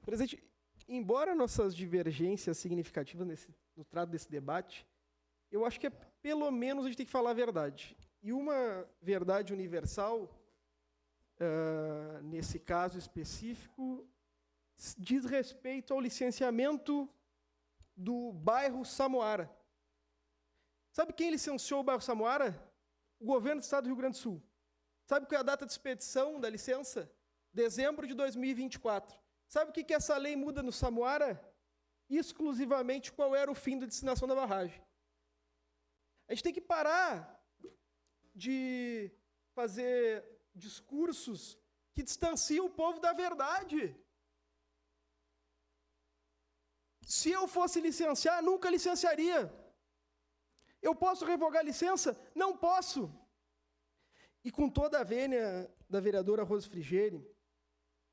Presidente, embora nossas divergências significativas no trato desse debate, eu acho que pelo menos a gente tem que falar a verdade. E uma verdade universal, nesse caso específico, diz respeito ao licenciamento do bairro Samoara. Sabe quem licenciou o bairro Samoara? O governo do estado do Rio Grande do Sul. Sabe qual é a data de expedição da licença? Dezembro de 2024. Sabe o que essa lei muda no Samoara? Exclusivamente qual era o fim da destinação da barragem. A gente tem que parar de fazer discursos que distanciam o povo da verdade. Se eu fosse licenciar, nunca licenciaria. Eu posso revogar a licença? Não posso. E com toda a vênia da vereadora Rose Frigieri,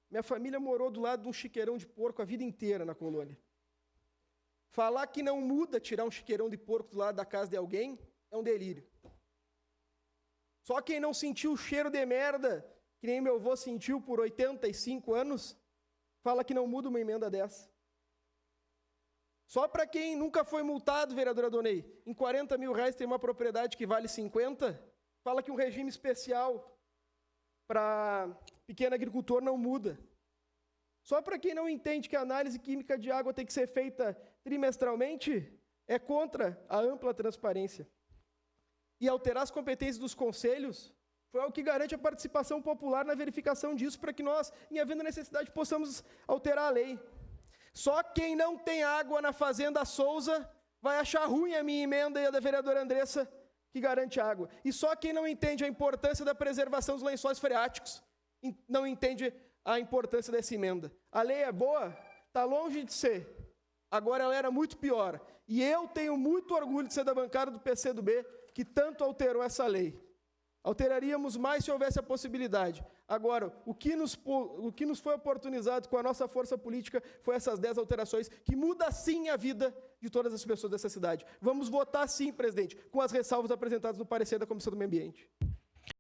minha família morou do lado de um chiqueirão de porco a vida inteira na colônia. Falar que não muda tirar um chiqueirão de porco do lado da casa de alguém é um delírio. Só quem não sentiu o cheiro de merda, que nem meu avô sentiu por 85 anos, fala que não muda uma emenda dessa. Só para quem nunca foi multado, vereadora Donei, em 40 mil reais tem uma propriedade que vale 50, fala que um regime especial para pequeno agricultor não muda. Só para quem não entende que a análise química de água tem que ser feita trimestralmente, é contra a ampla transparência. E alterar as competências dos conselhos foi algo que garante a participação popular na verificação disso, para que nós, em havendo necessidade, possamos alterar a lei. Só quem não tem água na Fazenda Souza vai achar ruim a minha emenda e a da vereadora Andressa, que garante água. E só quem não entende a importância da preservação dos lençóis freáticos não entende a importância dessa emenda. A lei é boa? Está longe de ser. Agora ela era muito pior. E eu tenho muito orgulho de ser da bancada do PCdoB, que tanto alterou essa lei. Alteraríamos mais se houvesse a possibilidade. Agora, o que nos foi oportunizado com a nossa força política foi essas 10 alterações, que muda sim a vida de todas as pessoas dessa cidade. Vamos votar sim, presidente, com as ressalvas apresentadas no parecer da Comissão do Meio Ambiente.